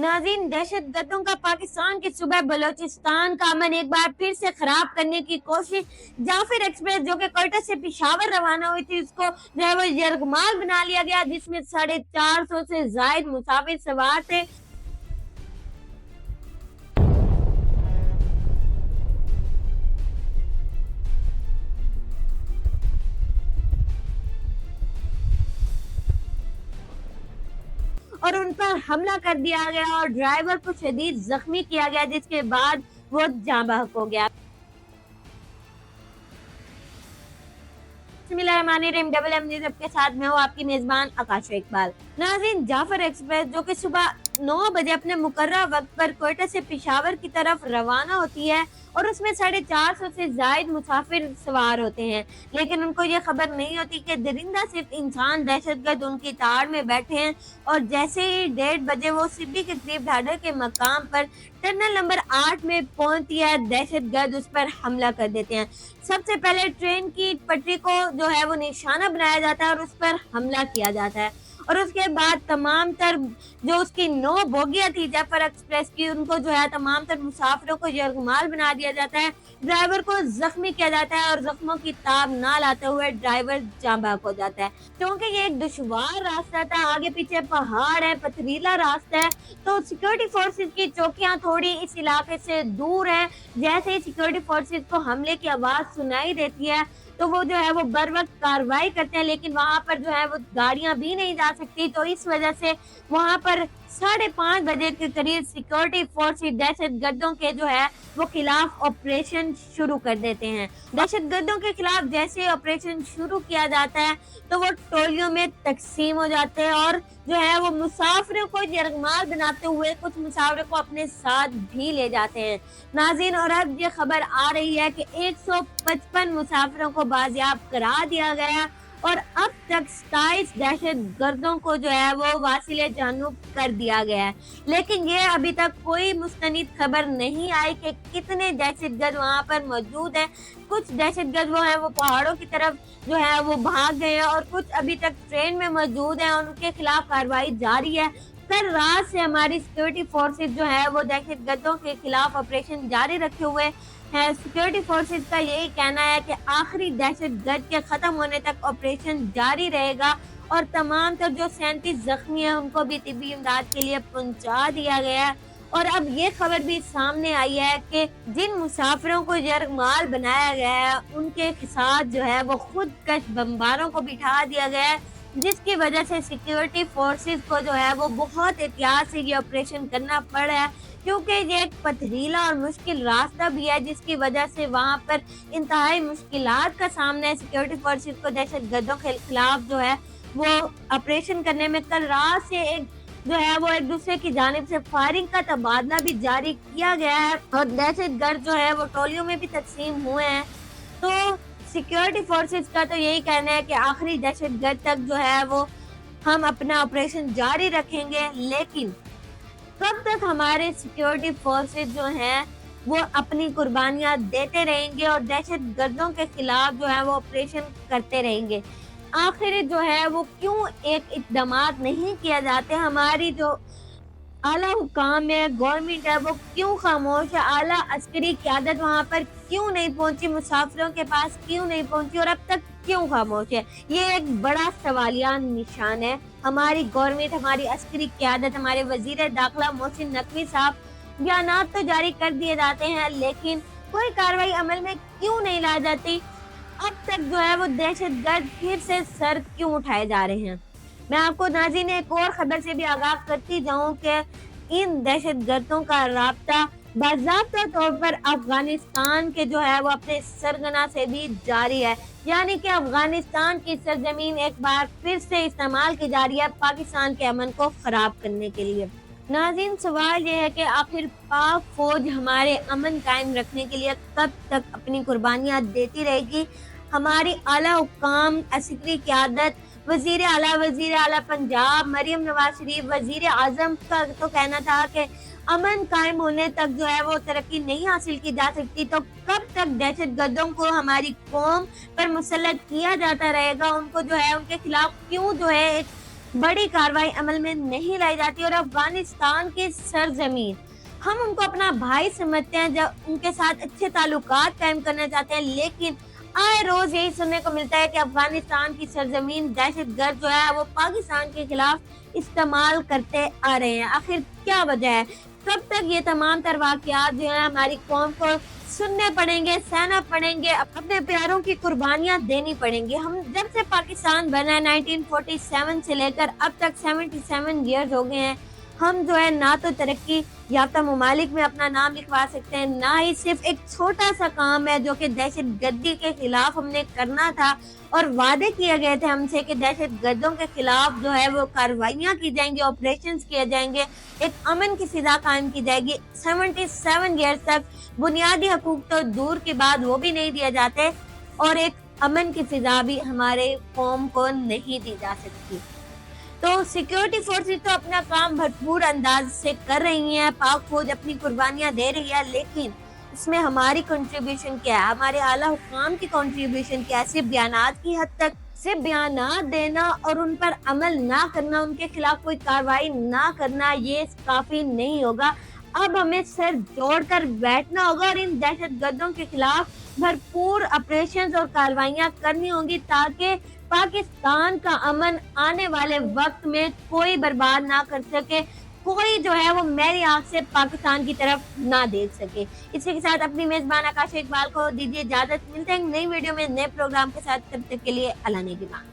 नाज़रीन, दहशत गर्दों का पाकिस्तान के सूबे बलोचिस्तान का अमन एक बार फिर से खराब करने की कोशिश। जाफिर एक्सप्रेस जो कि कोयटा से पिशावर रवाना हुई थी, उसको जो है वो यरगमाल बना लिया गया, जिसमें 450 से जायद मुसाफिर सवार थे। और उन पर हमला कर दिया गया और ड्राइवर को शदीद जख्मी किया गया, जिसके बाद वो जाँ बहक हो गया। बिस्मिल्लाहिर्रहमानिर्रहीम। डबल एम न्यूज़ के साथ मैं हूँ आपकी मेजबान आकाशा इकबाल। नाज़रीन, जाफर एक्सप्रेस जो कि सुबह 9 बजे अपने मुकर्रर वक्त पर कोयटा से पेशावर की तरफ रवाना होती है और उसमें 450 से जायद मुसाफिर सवार होते हैं, लेकिन उनको ये खबर नहीं होती कि दरिंदा सिर्फ इंसान दहशतगर्द उनकी ताड़ में बैठे हैं। और जैसे ही 1:30 बजे वो सिब्बी के करीब ढाडर के मकाम पर टनल नंबर 8 में पहुंचती है, दहशतगर्द उस पर हमला कर देते हैं। सबसे पहले ट्रेन की पटरी को जो है वो निशाना बनाया जाता है और उस पर हमला किया जाता है। और उसके बाद तमाम तर जो उसकी 9 बोगियां थी जाफर एक्सप्रेस की, उनको जो है तमाम तर मुसाफिरों को यरगमाल बना दिया जाता है। ड्राइवर को जख्मी किया जाता है और जख्मों की ताब ना लाते हुए ड्राइवर जाँ बहक हो जाता है। क्योंकि ये एक दुश्वार रास्ता था, आगे पीछे पहाड़ है, पथरीला रास्ता है, तो सिक्योरिटी फोर्सेस की चौकियां थोड़ी इस इलाके से दूर है। जैसे ही सिक्योरिटी फोर्सेस को हमले की आवाज सुनाई देती है तो वो जो है वो बर वक्त कार्रवाई करते हैं, लेकिन वहां पर जो है वो गाड़ियां भी नहीं जा सकती। तो इस वजह से वहां पर 5:30 बजे के करीब सिक्योरिटी फोर्सेस दहशत गर्दों के जो है वो खिलाफ ऑपरेशन शुरू कर देते हैं। दहशत गर्दों के खिलाफ जैसे ऑपरेशन शुरू किया जाता है तो वो टोलियों में तकसीम हो जाते हैं और जो है वो मुसाफिरों को यरगमाल बनाते हुए कुछ मुसाफिरों को अपने साथ भी ले जाते हैं। नाज़रीन, और अब ये खबर आ रही है कि 155 मुसाफिरों को बाजियाब करा दिया गया और अब तक 27 दहशत गर्दों को जो है वो वासिले जानूब कर दिया गया है। लेकिन ये अभी तक कोई मुस्तनिद खबर नहीं आई कि कितने दहशत गर्द वहाँ पर मौजूद हैं। कुछ दहशत गर्द वो हैं वो पहाड़ों की तरफ जो है वो भाग गए हैं और कुछ अभी तक ट्रेन में मौजूद हैं और उनके खिलाफ कार्रवाई जारी है। कल रात से हमारी सिक्योरिटी फोर्सेस जो है वो दहशत गर्दों के खिलाफ ऑपरेशन जारी रखे हुए है। सिक्योरिटी फोर्सेस का यही कहना है कि आखिरी दहशत गर्द के खत्म होने तक ऑपरेशन जारी रहेगा और तमाम तो जो 37 जख्मी है उनको भी तिब्बी इमदाद के लिए पहुंचा दिया गया है। और अब ये खबर भी सामने आई है कि जिन मुसाफिरों को यरगमाल बनाया गया है उनके साथ जो है वो खुद कश बमबारों को बिठा दिया गया है, जिसकी वजह से सिक्योरिटी फोर्सेस को जो है वो बहुत एहतियात से ये ऑपरेशन करना पड़ रहा है, क्योंकि ये एक पथरीला और मुश्किल रास्ता भी है, जिसकी वजह से वहां पर इंतहाई मुश्किलात का सामना है सिक्योरिटी फोर्सेस को दहशत गर्दों के खिलाफ जो है वो ऑपरेशन करने में। कल रात से एक जो है वो एक दूसरे की जानिब से फायरिंग का तबादला भी जारी किया गया है और दहशत गर्द जो है वो टोलियों में भी तकसीम हुए हैं। तो सिक्योरिटी फोर्सेस का तो यही कहना है कि आखिरी दहशत गर्द तक जो है वो हम अपना ऑपरेशन जारी रखेंगे, लेकिन कब तक हमारे सिक्योरिटी फोर्सेस जो हैं वो अपनी कुर्बानियां देते रहेंगे और दहशत गर्दों के खिलाफ जो है वो ऑपरेशन करते रहेंगे। आखिर जो है वो क्यों एक इक़दामात नहीं किया जाते, हमारी जो आला हुकाम है, गवर्नमेंट है, वो क्यों खामोश है, आला अस्करी क़यादत वहाँ पर क्यों नहीं पहुंची, मुसाफिरों के पास क्यों नहीं पहुंची और अब तक क्यों खामोश है। ये एक बड़ा सवालिया निशान है। हमारी गवर्नमेंट, हमारी अस्करी क़यादत, हमारे वजीर दाखिला मोहसिन नकवी साहब बयानात तो जारी कर दिए जाते हैं, लेकिन कोई कार्रवाई अमल में क्यों नहीं लाई जाती। अब तक जो है वो दहशत गर्द फिर से सर क्यों उठाए जा रहे हैं। मैं आपको नाज़रीन एक और खबर से भी आगाह करती जाऊं कि इन दहशत गर्दों का राब्ता बाज़ाब्ता तौर पर अफगानिस्तान के जो है वो अपने सरगना से भी जारी है, यानी कि अफगानिस्तान की सरजमीन एक बार फिर से इस्तेमाल की जा रही है पाकिस्तान के अमन को खराब करने के लिए। नाज़रीन, सवाल ये है कि आखिर पाक फौज हमारे अमन कायम रखने के लिए कब तक अपनी कुर्बानियां देती रहेगी। हमारी आला हुकाम, अस्करी क़यादत, वजीर आला पंजाब मरियम नवाज शरीफ, वजीर आजम का तो कहना था कि अमन कायम होने तक जो है वो तरक्की नहीं हासिल की जा सकती। तो कब तक दहशत गर्दों को हमारी कौम पर मुसल्लत किया जाता रहेगा, उनको जो है उनके खिलाफ क्यों जो है एक बड़ी कार्रवाई अमल में नहीं लाई जाती और अफगानिस्तान की सरजमीन हम उनको अपना भाई समझते हैं, जब उनके साथ अच्छे ताल्लुकात कायम करना चाहते हैं, लेकिन आए रोज यही सुनने को मिलता है कि अफगानिस्तान की सरजमीन दहशतगर्द जो है वो पाकिस्तान के खिलाफ इस्तेमाल करते आ रहे हैं। आखिर क्या वजह है? कब तक ये तमाम तर वाकयात जो है हमारी कौम को सुनने पड़ेंगे, सहना पड़ेंगे, अपने प्यारों की कुर्बानियां देनी पड़ेंगी? हम जब से पाकिस्तान बना है 1947 से लेकर अब तक 77 ईयर्स हो गए हैं, हम जो है ना तो तरक्की याफ्ता ममालिक में अपना नाम लिखवा सकते हैं, ना ही सिर्फ एक छोटा सा काम है जो कि दहशत गर्दी के खिलाफ हमने करना था और वादे किए गए थे हमसे कि दहशत गर्दों के खिलाफ जो है वो कार्रवाइयाँ की जाएंगी, ऑपरेशंस किए जाएंगे, एक अमन की फिजा कायम की जाएगी। 77 ईयर्स तक बुनियादी हकूक तो दूर की बात वो भी नहीं दिए जाते और एक अमन की फिजा भी हमारे कौम को नहीं दी जा सकती। तो सिक्योरिटी फोर्सेस तो अपना काम भरपूर अंदाज से कर रही हैं, पाक फौज अपनी कुर्बानियां दे रही है, लेकिन इसमें हमारी कंट्रीब्यूशन क्या है, हमारे आला हुकाम की कंट्रीब्यूशन क्या है? सिर्फ बयानात की हद तक, सिर्फ बयानात देना और उन पर अमल ना करना, उनके खिलाफ कोई कार्रवाई ना करना, ये काफी नहीं होगा। अब हमें सर जोड़कर बैठना होगा और इन दहशतगर्दों के खिलाफ भरपूर ऑपरेशंस और कार्रवाइयां करनी होंगी ताकि पाकिस्तान का अमन आने वाले वक्त में कोई बर्बाद ना कर सके, कोई जो है वो मेरी आंख से पाकिस्तान की तरफ ना देख सके। इसी के साथ अपनी मेजबान आकाश इकबाल को दीजिए इजाजत। मिलते हैं नई वीडियो में नए प्रोग्राम के साथ, तब तक के लिए अल्लाह ने की मान।